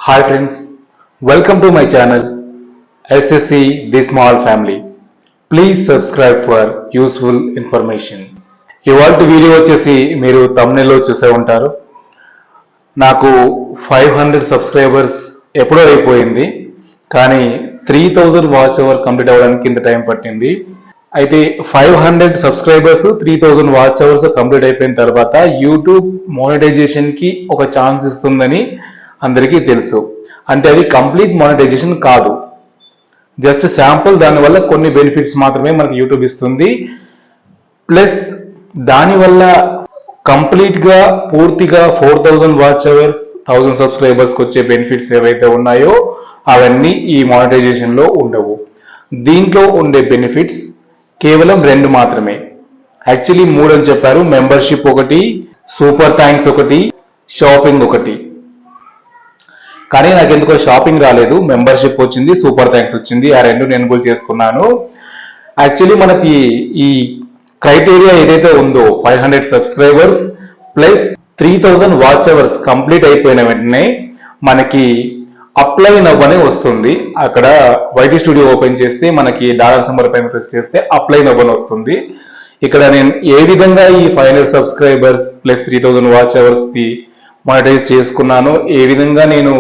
Hi friends, welcome to my channel SSC The Small Family. Please subscribe for useful information. ఇవాల్టి video వచ్చేసి మీరు thumbnail లో చూసే ఉంటారు. నాకు 500 సబ్స్క్రైబర్స్ ఎప్పుడో అయిపోయింది, కానీ 3000 వాచ్ అవర్ కంప్లీట్ అవ్వడానికి ఇంత టైం పట్టింది. అయితే 500 సబ్స్క్రైబర్స్ 3000 వాచ్ అవర్స్ కంప్లీట్ అయిపోయిన తర్వాత యూట్యూబ్ మోనిటైజేషన్ కి ఒక ఛాన్స్ ఇస్తుందని అందరికీ తెలుసు. అంటే అది కంప్లీట్ మానిటైజేషన్ కాదు, జస్ట్ శాంపుల్. దానివల్ల కొన్ని బెనిఫిట్స్ మాత్రమే మనకి యూట్యూబ్ ఇస్తుంది. ప్లస్ దానివల్ల కంప్లీట్గా పూర్తిగా 4000 వాచ్ అవర్స్ 1000 సబ్స్క్రైబర్స్కి వచ్చే బెనిఫిట్స్ ఏవైతే ఉన్నాయో అవన్నీ ఈ మానిటైజేషన్లో ఉండవు. దీంట్లో ఉండే బెనిఫిట్స్ కేవలం 2 మాత్రమే. యాక్చువల్లీ 3 అని చెప్పారు. మెంబర్షిప్ ఒకటి, సూపర్ థ్యాంక్స్ ఒకటి, షాపింగ్ ఒకటి. కానీ నాకు ఎందుకో షాపింగ్ రాలేదు, మెంబర్షిప్ వచ్చింది, సూపర్ థ్యాంక్స్ వచ్చింది. ఆ 2 నేను ఎన్రోల్ చేసుకున్నాను. యాక్చువల్లీ మనకి ఈ క్రైటీరియా ఏదైతే ఉందో 500 subscribers plus 3000 watch hours complete అయిపోయిన వెంటనే మనకి అప్లై నవ్ అని వస్తుంది. అక్కడ వైటీ స్టూడియో ఓపెన్ చేస్తే మనకి డాలర్ సింబల్ పైన ప్రెస్ చేస్తే అప్లై నవ్ అని వస్తుంది. ఇక్కడ నేను ఏ విధంగా ఈ 500 సబ్స్క్రైబర్స్ ప్లస్ 3000 వాచ్ అవర్స్ కి మానిటైజ్ చేసుకున్నాను, ఏ విధంగా నేను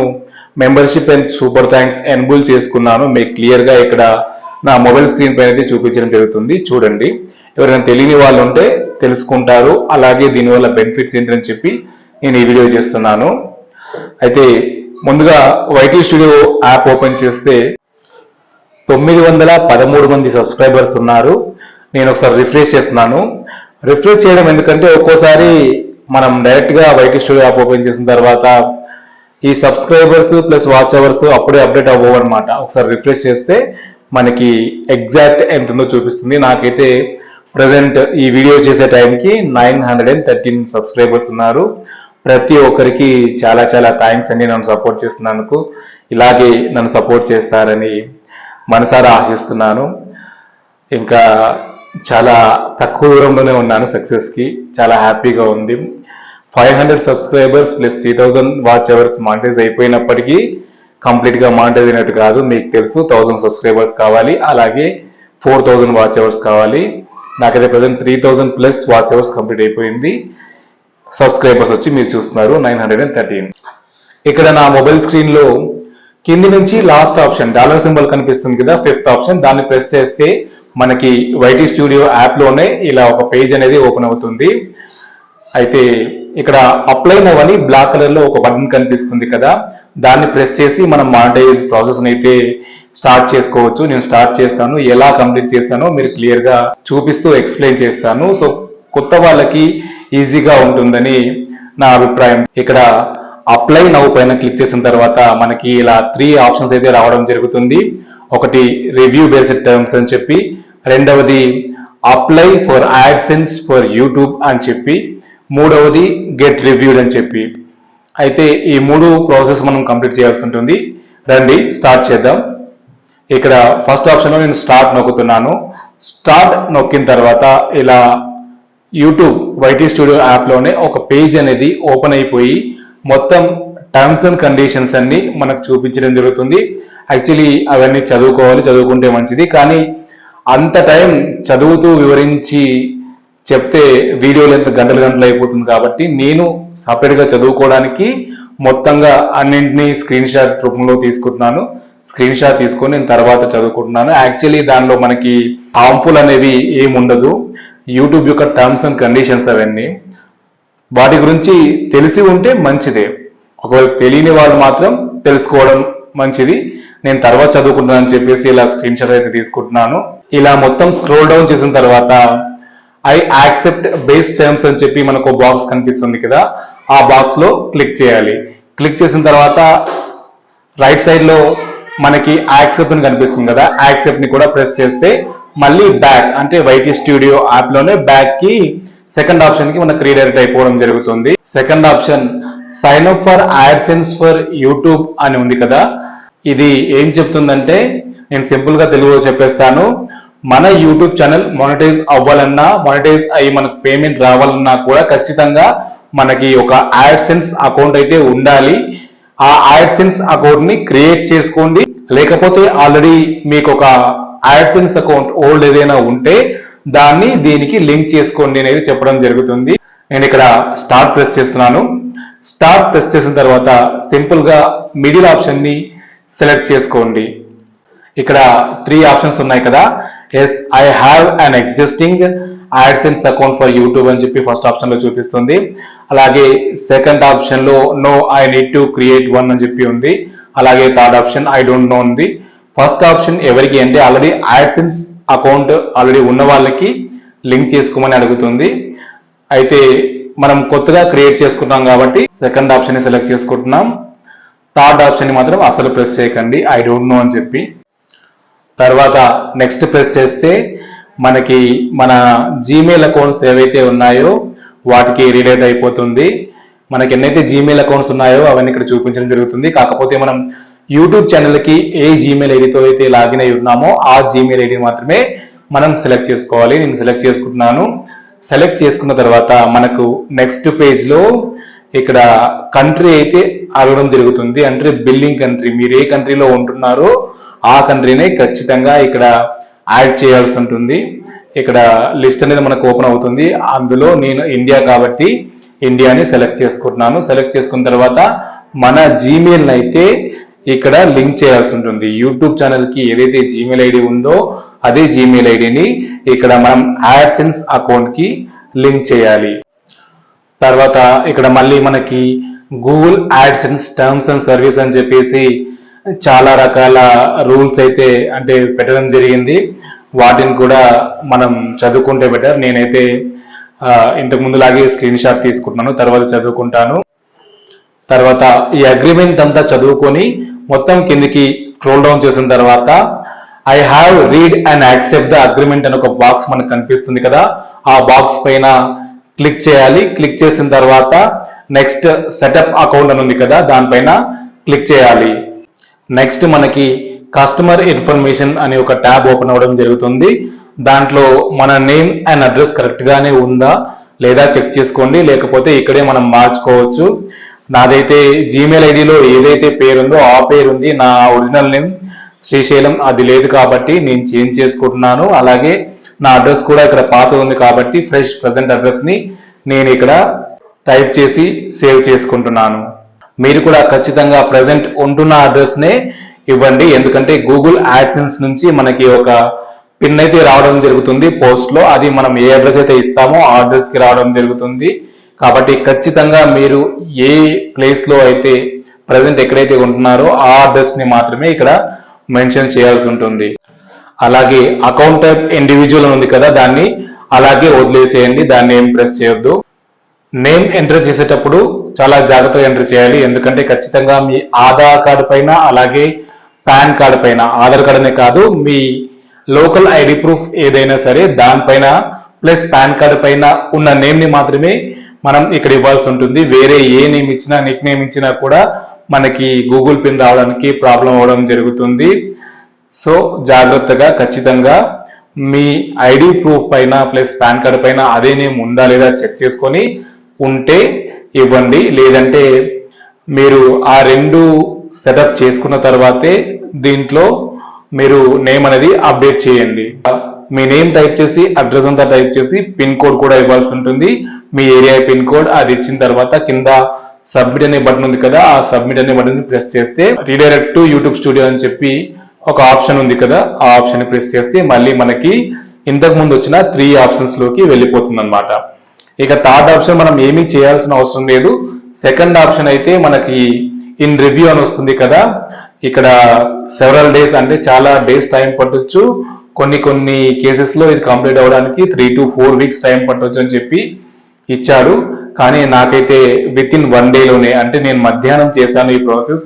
మెంబర్షిప్ అండ్ సూపర్ థ్యాంక్స్ ఎన్బుల్ చేసుకున్నాను మీకు క్లియర్గా ఇక్కడ నా మొబైల్ స్క్రీన్ పైన అయితే చూపించడం జరుగుతుంది. చూడండి, ఎవరైనా తెలియని వాళ్ళు ఉంటే తెలుసుకుంటారు. అలాగే దీనివల్ల బెనిఫిట్స్ ఏంటని చెప్పి నేను ఈ వీడియో చేస్తున్నాను. అయితే ముందుగా వైటీ స్టూడియో యాప్ ఓపెన్ చేస్తే 913 మంది సబ్స్క్రైబర్స్ ఉన్నారు. నేను ఒకసారి రిఫ్రెష్ చేస్తున్నాను. రిఫ్రెష్ చేయడం ఎందుకంటే ఒక్కోసారి మనం డైరెక్ట్గా వైటీ స్టూడియో యాప్ ఓపెన్ చేసిన తర్వాత ఈ సబ్స్క్రైబర్స్ ప్లస్ వాచ్ అవర్స్ అప్పుడే అప్డేట్ అవ్వవు అనమాట. ఒకసారి రిఫ్రెష్ చేస్తే మనకి ఎగ్జాక్ట్ ఎంత ఉందో చూపిస్తుంది. నాకైతే ప్రజెంట్ ఈ వీడియో చేసే టైంకి 913 సబ్స్క్రైబర్స్ ఉన్నారు. ప్రతి ఒక్కరికి చాలా చాలా థ్యాంక్స్ అండి, నన్ను సపోర్ట్ చేస్తున్నందుకు. ఇలాగే నన్ను సపోర్ట్ చేస్తారని మనసారా ఆశిస్తున్నాను. ఇంకా చాలా తక్కువ దూరంలోనే ఉన్నాను సక్సెస్కి. చాలా హ్యాపీగా ఉంది. 500 subscribers plus 3000 watch hours monetize అయిపోయినప్పటికీ కంప్లీట్గా మానిటైజ్ అయినట్టు కాదు. మీకు తెలుసు 1000 సబ్స్క్రైబర్స్ కావాలి, అలాగే 4000 వాచ్ అవర్స్ కావాలి. నాకైతే present 3000 plus watch hours complete అయిపోయింది. సబ్స్క్రైబర్స్ వచ్చి మీరు చూస్తున్నారు 913. ఇక్కడ నా మొబైల్ స్క్రీన్లో కింది నుంచి లాస్ట్ ఆప్షన్ డాలర్ సింబల్ కనిపిస్తుంది కదా, 5th ఆప్షన్, దాన్ని ప్రెస్ చేస్తే మనకి వైటీ స్టూడియో యాప్లోనే ఇలా ఒక పేజ్ అనేది ఓపెన్ అవుతుంది. అయితే ఇక్కడ అప్లై నవ్ అని బ్లాక్ కలర్ లో ఒక బటన్ కనిపిస్తుంది కదా, దాన్ని ప్రెస్ చేసి మనం మానిటైజ్ ప్రాసెస్ అయితే స్టార్ట్ చేసుకోవచ్చు. నేను స్టార్ట్ చేస్తాను. ఎలా కంప్లీట్ చేస్తానో మీరు క్లియర్ గా చూపిస్తూ ఎక్స్ప్లెయిన్ చేస్తాను. సో కొత్త వాళ్ళకి ఈజీగా ఉంటుందని నా అభిప్రాయం. ఇక్కడ అప్లై నవ్ పైన క్లిక్ చేసిన తర్వాత మనకి ఇలా 3 ఆప్షన్స్ అయితే రావడం జరుగుతుంది. ఒకటి రివ్యూ బేస్డ్ టర్మ్స్ అని చెప్పి, రెండవది apply for AdSense for YouTube అని చెప్పి, మూడవది గెట్ రివ్యూడ్ అని చెప్పి. అయితే ఈ 3 ప్రాసెస్ మనం కంప్లీట్ చేయాల్సి ఉంటుంది. రండి స్టార్ట్ చేద్దాం. ఇక్కడ ఫస్ట్ ఆప్షన్లో నేను స్టార్ట్ నొక్కుతున్నాను. స్టార్ట్ నొక్కిన తర్వాత ఇలా యూట్యూబ్ వైటీ స్టూడియో యాప్లోనే ఒక పేజ్ అనేది ఓపెన్ అయిపోయి మొత్తం టర్మ్స్ అండ్ కండిషన్స్ అన్ని మనకు చూపించడం జరుగుతుంది. యాక్చువల్లీ అవన్నీ చదువుకోవాలి, చదువుకుంటే మంచిది. కానీ అంత టైం చదువుతూ వివరించి చెప్తే వీడియో లెంత్ గంటలు అయిపోతుంది. కాబట్టి నేను సపరేట్గా చదువుకోవడానికి మొత్తంగా అన్నింటినీ స్క్రీన్ షాట్ రూపంలో తీసుకుంటున్నాను. స్క్రీన్ షాట్ తీసుకొని నేను తర్వాత చదువుకుంటున్నాను. యాక్చువల్లీ దానిలో మనకి హార్మ్ఫుల్ అనేవి ఏముండదు. యూట్యూబ్ యొక్క టర్మ్స్ అండ్ కండిషన్స్ అవన్నీ వాటి గురించి తెలిసి ఉంటే మంచిదే. ఒకవేళ తెలియని వాళ్ళు మాత్రం తెలుసుకోవడం మంచిది. నేను తర్వాత చదువుకుంటున్నాను అని చెప్పేసి ఇలా స్క్రీన్ షాట్ అయితే తీసుకుంటున్నాను. ఇలా మొత్తం స్క్రోల్ డౌన్ చేసిన తర్వాత ఐ యాక్సెప్ట్ బేస్ టర్మ్స్ అని చెప్పి మనకు బాక్స్ కనిపిస్తుంది కదా, ఆ బాక్స్ లో క్లిక్ చేయాలి. క్లిక్ చేసిన తర్వాత రైట్ సైడ్ లో మనకి యాక్సెప్ట్ అని కనిపిస్తుంది కదా, యాక్సెప్ట్ ని కూడా ప్రెస్ చేస్తే మళ్ళీ బ్యాక్ అంటే వైటీ స్టూడియో యాప్ లోనే బ్యాక్ కి సెకండ్ ఆప్షన్ కి మనకు రీడైరెక్ట్ అయిపోవడం జరుగుతుంది. Second option sign up for AdSense for YouTube అని ఉంది కదా, ఇది ఏం చెప్తుందంటే నేను సింపుల్ గా తెలుగులో చెప్పేస్తాను. మన యూట్యూబ్ ఛానల్ మానిటైజ్ అవ్వాలన్నా, మానిటైజ్ అయ్యి మనకు పేమెంట్ రావాలన్నా కూడా ఖచ్చితంగా మనకి ఒక యాడ్సెన్స్ అకౌంట్ అయితే ఉండాలి. ఆ యాడ్సెన్స్ అకౌంట్ ని క్రియేట్ చేసుకోండి. లేకపోతే ఆల్రెడీ మీకు ఒక యాడ్సెన్స్ అకౌంట్ ఓల్డ్ ఏదైనా ఉంటే దాన్ని దీనికి లింక్ చేసుకోండి అనేది చెప్పడం జరుగుతుంది. నేను ఇక్కడ స్టార్ట్ ప్రెస్ చేస్తున్నాను. స్టార్ట్ ప్రెస్ చేసిన తర్వాత సింపుల్ గా మిడిల్ ఆప్షన్ ని సెలెక్ట్ చేసుకోండి. ఇక్కడ 3 ఆప్షన్స్ ఉన్నాయి కదా. Yes I have an existing AdSense account for YouTube అని చెప్పి ఫస్ట్ ఆప్షన్ లో చూపిస్తుంది. అలాగే సెకండ్ ఆప్షన్ లో no I need to create one అని చెప్పి ఉంది. అలాగే third option I don't know ఉంది. ఫస్ట్ ఆప్షన్ ఎవరికి అంటే ఆల్రెడీ యాడ్సెన్స్ అకౌంట్ ఆల్రెడీ ఉన్న వాళ్ళకి లింక్ చేసుకోమని అడుగుతుంది. అయితే మనం కొత్తగా క్రియేట్ చేసుకుంటాం కాబట్టి సెకండ్ ఆప్షన్ ని సెలెక్ట్ చేసుకుంటున్నాం. థర్డ్ ఆప్షన్ ని మాత్రం అసలు ప్రెస్ చేయకండి, ఐ డోంట్ నో అని చెప్పి. తర్వాత నెక్స్ట్ ప్రెస్ చేస్తే మనకి మన జీమెయిల్ అకౌంట్స్ ఏవైతే ఉన్నాయో వాటికి రీడైరెక్ట్ అయిపోతుంది. మనకి ఎన్నైతే జీమెయిల్ అకౌంట్స్ ఉన్నాయో అవన్నీ ఇక్కడ చూపించడం జరుగుతుంది. కాకపోతే మనం యూట్యూబ్ ఛానల్కి ఏ జీమెయిల్ ఐడితో అయితే లాగిన్ అయి ఉన్నామో ఆ జీమెయిల్ ఐడి మాత్రమే మనం సెలెక్ట్ చేసుకోవాలి. నేను సెలెక్ట్ చేసుకుంటున్నాను. సెలెక్ట్ చేసుకున్న తర్వాత మనకు నెక్స్ట్ పేజ్ లో ఇక్కడ కంట్రీ అయితే అడగడం జరుగుతుంది. అంటే బిల్లింగ్ కంట్రీ, మీరు ఏ కంట్రీలో ఉంటున్నారో ఆ కంట్రీనే ఖచ్చితంగా ఇక్కడ యాడ్ చేయాల్సి ఉంటుంది. ఇక్కడ లిస్ట్ అనేది మనకు ఓపెన్ అవుతుంది. అందులో నేను ఇండియా కాబట్టి ఇండియాని సెలెక్ట్ చేసుకుంటున్నాను. సెలెక్ట్ చేసుకున్న తర్వాత మన జీమెయిల్ అయితే ఇక్కడ లింక్ చేయాల్సి ఉంటుంది. యూట్యూబ్ ఛానల్ కి ఏదైతే జీమెయిల్ ఐడి ఉందో అదే జీమెయిల్ ఐడిని ఇక్కడ మనం యాడ్సెన్స్ అకౌంట్ కి లింక్ చేయాలి. తర్వాత ఇక్కడ మళ్ళీ మనకి Google AdSense terms and service అని చెప్పేసి చాలా రకాల రూల్స్ అయితే అంటే పెట్టడం జరిగింది. వాటిని కూడా మనం చదువుకుంటే బెటర్. నేనైతే ఇంతకు ముందులాగే స్క్రీన్ షాట్ తీసుకుంటున్నాను, తర్వాత చదువుకుంటాను. తర్వాత ఈ అగ్రిమెంట్ అంతా చదువుకొని మొత్తం కిందికి స్క్రోల్ డౌన్ చేసిన తర్వాత I have read and accept the agreement అని ఒక బాక్స్ మనకు కనిపిస్తుంది కదా. ఆ బాక్స్ పైన క్లిక్ చేయాలి. క్లిక్ చేసిన తర్వాత నెక్స్ట్ సెటప్ అకౌంట్ అని ఉంది కదా, దానిపైన క్లిక్ చేయాలి. నెక్స్ట్ మనకి కస్టమర్ ఇన్ఫర్మేషన్ అనే ఒక ట్యాబ్ ఓపెన్ అవ్వడం జరుగుతుంది. దాంట్లో మన నేమ్ అండ్ అడ్రస్ కరెక్ట్ గానే ఉందా లేదా చెక్ చేసుకోండి, లేకపోతే ఇక్కడే మనం మార్చుకోవచ్చు. నాదైతే జీమెయిల్ ఐడిలో ఏదైతే పేరు ఉందో ఆ పేరు ఉంది. నా ఒరిజినల్ నేమ్ శ్రీశైలం అది లేదు కాబట్టి నేను చేంజ్ చేసుకుంటున్నాను. అలాగే నా అడ్రస్ కూడా ఇక్కడ పాత ఉంది కాబట్టి ఫ్రెష్ ప్రజెంట్ అడ్రస్ ని నేను ఇక్కడ టైప్ చేసి సేవ్ చేసుకుంటున్నాను. మీరు కూడా ఖచ్చితంగా ప్రజెంట్ ఉంటున్న అడ్రస్ నే ఇవ్వండి. ఎందుకంటే గూగుల్ యాడ్సెన్స్ నుంచి మనకి ఒక పిన్ అయితే రావడం జరుగుతుంది పోస్ట్ లో. అది మనం ఏ అడ్రస్ అయితే ఇస్తామో ఆ అడ్రస్ కి రావడం జరుగుతుంది. కాబట్టి ఖచ్చితంగా మీరు ఏ ప్లేస్ లో అయితే ప్రజెంట్ ఎక్కడైతే ఉంటున్నారో ఆ అడ్రస్ ని మాత్రమే ఇక్కడ మెన్షన్ చేయాల్సి ఉంటుంది. అలాగే అకౌంట్ టైప్ ఇండివిజువల్ ఉంది కదా, దాన్ని అలాగే వదిలేసేయండి, దాన్ని ఏం ప్రెస్ చేయొద్దు. నేమ్ ఎంటర్ చేసేటప్పుడు చాలా జాగ్రత్తగా ఎంటర్ చేయాలి. ఎందుకంటే ఖచ్చితంగా మీ ఆధార్ కార్డు పైన అలాగే పాన్ కార్డు పైన, ఆధార్ కార్డు అనే కాదు మీ లోకల్ ఐడి ప్రూఫ్ ఏదైనా సరే దానిపైన ప్లస్ పాన్ కార్డు పైన ఉన్న నేమ్ ని మాత్రమే మనం ఇక్కడ ఇవ్వాల్సి ఉంటుంది. వేరే ఏ నేమ్ ఇచ్చినా నిక్ నేమ్ ఇచ్చినా కూడా మనకి గూగుల్ పిన్ రావడానికి ప్రాబ్లం అవడం జరుగుతుంది. సో జాగ్రత్తగా ఖచ్చితంగా మీ ఐడి ప్రూఫ్ పైన ప్లస్ పాన్ కార్డు పైన అదే నేమ్ ఉందా లేదా చెక్ చేసుకొని ఉంటే ఇవ్వండి. లేదంటే మీరు ఆ రెండు సెటప్ చేసుకున్న తర్వాతే దీంట్లో మీరు నేమ్ అనేది అప్డేట్ చేయండి. మీ నేమ్ టైప్ చేసి అడ్రస్ అంతా టైప్ చేసి పిన్ కోడ్ కూడా ఇవ్వాల్సి ఉంటుంది. మీ ఏరియా పిన్ కోడ్ అది ఇచ్చిన తర్వాత కింద సబ్మిట్ అనే బటన్ ఉంది కదా, ఆ సబ్మిట్ అనే బటన్ ప్రెస్ చేస్తే రీడైరెక్ట్ టు యూట్యూబ్ స్టూడియో అని చెప్పి ఒక ఆప్షన్ ఉంది కదా, ఆ ఆప్షన్ ప్రెస్ చేస్తే మళ్ళీ మనకి ఇంతకు ముందు వచ్చిన 3 ఆప్షన్స్ లోకి వెళ్ళిపోతుంది అనమాట. ఇక థర్డ్ ఆప్షన్ మనం ఏమీ చేయాల్సిన అవసరం లేదు. సెకండ్ ఆప్షన్ అయితే మనకి ఇన్ రివ్యూ అని వస్తుంది కదా, ఇక్కడ సెవరల్ డేస్ అంటే చాలా డేస్ టైం పట్టొచ్చు. కొన్ని కేసెస్ లో ఇది కంప్లీట్ అవ్వడానికి 3 to 4 weeks టైం పట్టొచ్చు అని చెప్పి ఇచ్చాడు. కానీ నాకైతే విత్ ఇన్ 1 day లోనే, అంటే నేను మధ్యాహ్నం చేశాను ఈ ప్రాసెస్.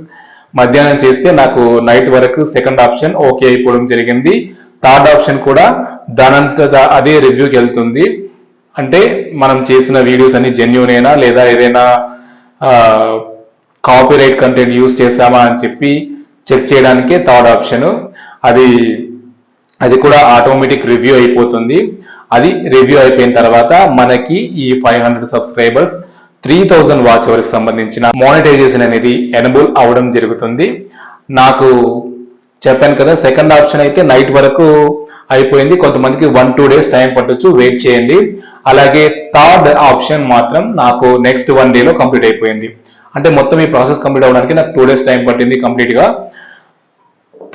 మధ్యాహ్నం చేస్తే నాకు నైట్ వరకు సెకండ్ ఆప్షన్ ఓకే అయిపోవడం జరిగింది. థర్డ్ ఆప్షన్ కూడా దానంతటా అదే రివ్యూకి వెళ్తుంది. అంటే మనం చేసిన వీడియోస్ అన్ని జెన్యూన్ అయినా లేదా ఏదైనా కాపీరైట్ కంటెంట్ యూజ్ చేసామా అని చెప్పి చెక్ చేయడానికే థర్డ్ ఆప్షన్. అది కూడా ఆటోమేటిక్ రివ్యూ అయిపోతుంది. అది రివ్యూ అయిపోయిన తర్వాత మనకి ఈ 500 సబ్స్క్రైబర్స్ 3000 వాచ్ అవర్స్ సంబంధించిన మానిటైజేషన్ అనేది ఎనబుల్ అవడం జరుగుతుంది. నాకు చెప్పాను కదా, సెకండ్ ఆప్షన్ అయితే నైట్ వరకు అయిపోయింది. కొంతమందికి 1-2 days టైం పట్టొచ్చు, వెయిట్ చేయండి. అలాగే థర్డ్ ఆప్షన్ మాత్రం నాకు నెక్స్ట్ 1 day లో కంప్లీట్ అయిపోయింది. అంటే మొత్తం ఈ ప్రాసెస్ కంప్లీట్ అవ్వడానికి నాకు 2 days టైం పట్టింది కంప్లీట్ గా.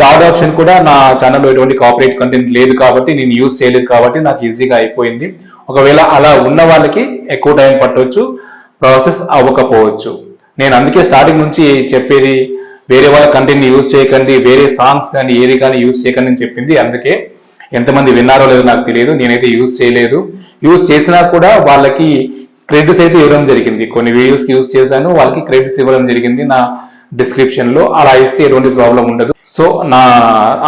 థర్డ్ ఆప్షన్ కూడా నా ఛానల్లో ఎటువంటి కాపీరైట్ కంటెంట్ లేదు కాబట్టి, నేను యూజ్ చేయలేదు కాబట్టి నాకు ఈజీగా అయిపోయింది. ఒకవేళ అలా ఉన్న వాళ్ళకి ఎక్కువ టైం పట్టవచ్చు, ప్రాసెస్ అవ్వకపోవచ్చు. నేను అందుకే స్టార్టింగ్ నుంచి చెప్పేది, వేరే వాళ్ళ కంటెంట్ యూజ్ చేయకండి, వేరే సాంగ్స్ కానీ ఏది కానీ యూజ్ చేయకండి అని చెప్పింది. అందుకే ఎంతమంది విన్నారో లేదో నాకు తెలియదు, నేనైతే యూజ్ చేయలేదు. యూజ్ చేసినా కూడా వాళ్ళకి క్రెడిట్స్ అయితే ఇవ్వడం జరిగింది. కొన్ని వీడియోస్కి యూజ్ చేశాను, వాళ్ళకి క్రెడిట్స్ ఇవ్వడం జరిగింది నా డిస్క్రిప్షన్ లో. అలా ఇస్తే ఎటువంటి ప్రాబ్లం ఉండదు. సో నా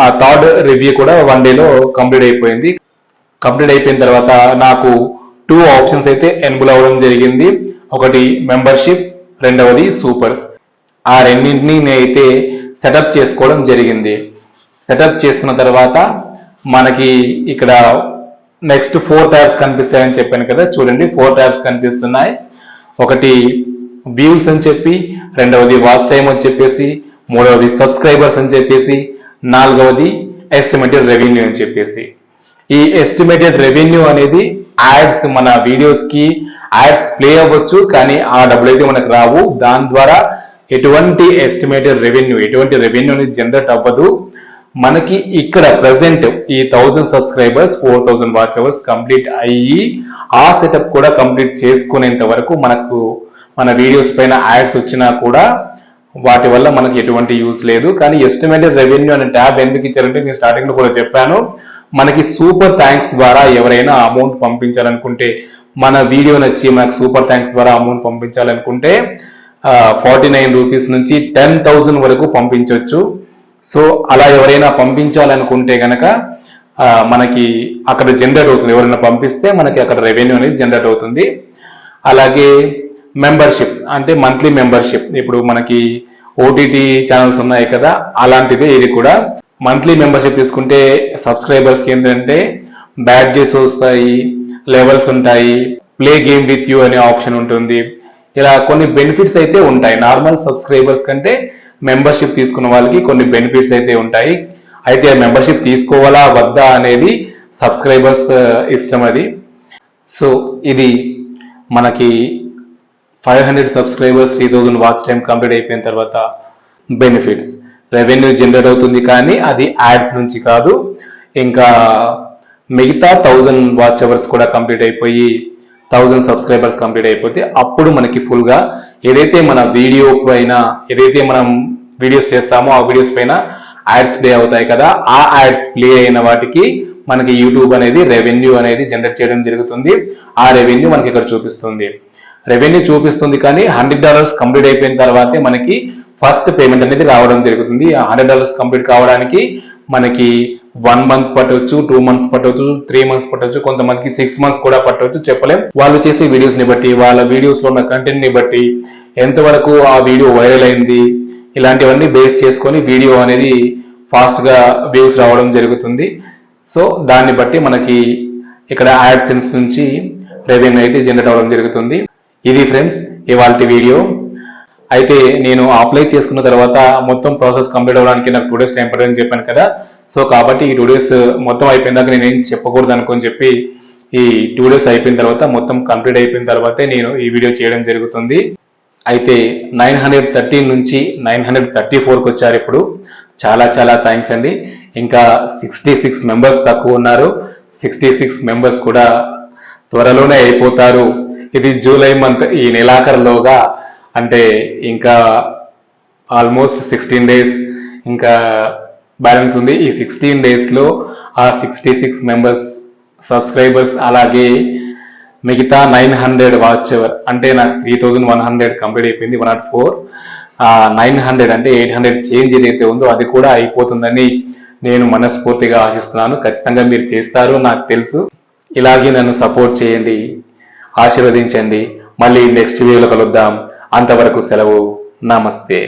ఆ థర్డ్ రివ్యూ కూడా 1 day లో కంప్లీట్ అయిపోయింది. కంప్లీట్ అయిపోయిన తర్వాత నాకు 2 ఆప్షన్స్ అయితే ఎన్బుల్ అవ్వడం జరిగింది. ఒకటి మెంబర్షిప్, రెండవది సూపర్స్. ఆ రెండింటిని నేనైతే సెటప్ చేసుకోవడం జరిగింది. సెటప్ చేసుకున్న తర్వాత మనకి ఇక్కడ నెక్స్ట్ 4 ట్యాబ్స్ కనిపిస్తాయని చెప్పాను కదా, చూడండి 4 ట్యాబ్స్ కనిపిస్తున్నాయి. ఒకటి వ్యూస్ అని చెప్పి, రెండవది వాచ్ టైం అని చెప్పేసి, మూడవది సబ్స్క్రైబర్స్ అని చెప్పేసి, నాలుగవది ఎస్టిమేటెడ్ రెవెన్యూ అని చెప్పేసి. ఈ ఎస్టిమేటెడ్ రెవెన్యూ అనేది యాడ్స్, మన వీడియోస్ కి యాడ్స్ ప్లే అవ్వచ్చు, కానీ ఆ డబ్బులు అయితే మనకు రావు. దాని ద్వారా ఎటువంటి ఎస్టిమేటెడ్ రెవెన్యూ, ఎటువంటి రెవెన్యూ అనేది జనరేట్ అవ్వదు. మనకి ఇక్కడ ప్రెసెంట్ ఈ 1000 సబ్స్క్రైబర్స్ 4000 వాచ్ అవర్స్ కంప్లీట్ అయ్యి, ఆ సెటప్ కూడా కంప్లీట్ చేసుకునేంత వరకు మనకు మన వీడియోస్ పైన యాడ్స్ వచ్చినా కూడా వాటి వల్ల మనకి ఎటువంటి యూస్ లేదు. కానీ ఎస్టిమేటెడ్ రెవెన్యూ అనే ట్యాబ్ ఎందుకు ఇచ్చారంటే, నేను స్టార్టింగ్ లో కూడా చెప్పాను, మనకి సూపర్ థ్యాంక్స్ ద్వారా ఎవరైనా అమౌంట్ పంపించాలనుకుంటే, మన వీడియో నచ్చి మనకు సూపర్ థ్యాంక్స్ ద్వారా అమౌంట్ పంపించాలనుకుంటే 49 రూపీస్ నుంచి 10,000 వరకు పంపించవచ్చు. సో అలా ఎవరైనా పంపించాలనుకుంటే గనక మనకి అక్కడ జనరేట్ అవుతుంది. ఎవరైనా పంపిస్తే మనకి అక్కడ రెవెన్యూ అనేది జనరేట్ అవుతుంది. అలాగే మెంబర్షిప్ అంటే మంత్లీ మెంబర్షిప్, ఇప్పుడు మనకి ఓటీటీ ఛానల్స్ ఉన్నాయి కదా, అలాంటిదే ఇది కూడా. మంత్లీ మెంబర్షిప్ తీసుకుంటే సబ్స్క్రైబర్స్కి ఏంటంటే బ్యాడ్జెస్ వస్తాయి, లెవెల్స్ ఉంటాయి, ప్లే గేమ్ విత్ యూ అనే ఆప్షన్ ఉంటుంది. ఇలా కొన్ని బెనిఫిట్స్ అయితే ఉంటాయి. నార్మల్ సబ్స్క్రైబర్స్ కంటే మెంబర్షిప్ తీసుకున్న వాళ్ళకి కొన్ని బెనిఫిట్స్ అయితే ఉంటాయి. అయితే మెంబర్షిప్ తీసుకోవాలా వద్దా అనేది సబ్స్క్రైబర్స్ ఇష్టం అది. సో ఇది మనకి 500 సబ్స్క్రైబర్స్ 3000 వాచ్ టైం కంప్లీట్ అయిపోయిన తర్వాత బెనిఫిట్స్. రెవెన్యూ జనరేట్ అవుతుంది, కానీ అది యాడ్స్ నుంచి కాదు. ఇంకా మిగతా 1000 వాచ్ అవర్స్ కూడా కంప్లీట్ అయిపోయి 1000 సబ్స్క్రైబర్స్ కంప్లీట్ అయిపోతే అప్పుడు మనకి ఫుల్ గా ఏదైతే మన వీడియో పైన, ఏదైతే మనం వీడియోస్ చేస్తామో ఆ వీడియోస్ పైన యాడ్స్ ప్లే అవుతాయి కదా, ఆ యాడ్స్ ప్లే అయిన వాటికి మనకి యూట్యూబ్ అనేది రెవెన్యూ అనేది జనరేట్ చేయడం జరుగుతుంది. ఆ రెవెన్యూ మనకి ఇక్కడ చూపిస్తుంది. రెవెన్యూ చూపిస్తుంది, కానీ $100 కంప్లీట్ అయిపోయిన తర్వాతే మనకి ఫస్ట్ పేమెంట్ అనేది రావడం జరుగుతుంది. ఆ $100 కంప్లీట్ కావడానికి మనకి 1 month పట్టవచ్చు, 2 months పట్టవచ్చు, 3 months పట్టవచ్చు, కొంతమందికి 6 months కూడా పట్టవచ్చు, చెప్పలేం. వాళ్ళు చేసే వీడియోస్ ని బట్టి, వాళ్ళ వీడియోస్ లో ఉన్న కంటెంట్ ని బట్టి, ఎంతవరకు ఆ వీడియో వైరల్ అయింది, ఇలాంటివన్నీ బేస్ చేసుకొని వీడియో అనేది ఫాస్ట్ గా వ్యూస్ రావడం జరుగుతుంది. సో దాన్ని బట్టి మనకి ఇక్కడ యాడ్సెన్స్ నుంచి రెవెన్యూ అయితే జనరేట్ అవ్వడం జరుగుతుంది. ఇది ఫ్రెండ్స్ ఇవాల్టి వీడియో. అయితే నేను అప్లై చేసుకున్న తర్వాత మొత్తం ప్రాసెస్ కంప్లీట్ అవ్వడానికి నాకు 2 days టైం పడుతుందని చెప్పాను కదా. సో కాబట్టి ఈ 2 days మొత్తం అయిపోయినాక నేనేం చెప్పకూడదు అనుకొని చెప్పి ఈ 2 days అయిపోయిన తర్వాత, మొత్తం కంప్లీట్ అయిపోయిన తర్వాతే నేను ఈ వీడియో చేయడం జరుగుతుంది. అయితే 913 నుంచి 934కి వచ్చారు ఇప్పుడు. చాలా చాలా థ్యాంక్స్ అండి. ఇంకా 66 మెంబర్స్ తక్కువ ఉన్నారు. 66 మెంబర్స్ కూడా త్వరలోనే అయిపోతారు. ఇది జూలై మంత్, ఈ నెలాఖరులోగా, అంటే ఇంకా ఆల్మోస్ట్ 16 days ఇంకా బ్యాలెన్స్ ఉంది. ఈ 16 days లో ఆ 66 మెంబర్స్ సబ్స్క్రైబర్స్, అలాగే మిగతా 900 వాచ్ అవర్, అంటే నాకు 3100 కంప్లీట్ అయిపోయింది, 104. 900 అంటే 800 చేంజ్ ఏదైతే ఉందో అది కూడా అయిపోతుందని నేను మనస్ఫూర్తిగా ఆశిస్తున్నాను. ఖచ్చితంగా మీరు చేస్తారు నాకు తెలుసు. ఇలాగే నన్ను సపోర్ట్ చేయండి, ఆశీర్వదించండి. మళ్ళీ నెక్స్ట్ వీడియోలో కలుద్దాం. అంతవరకు సెలవు. నమస్తే.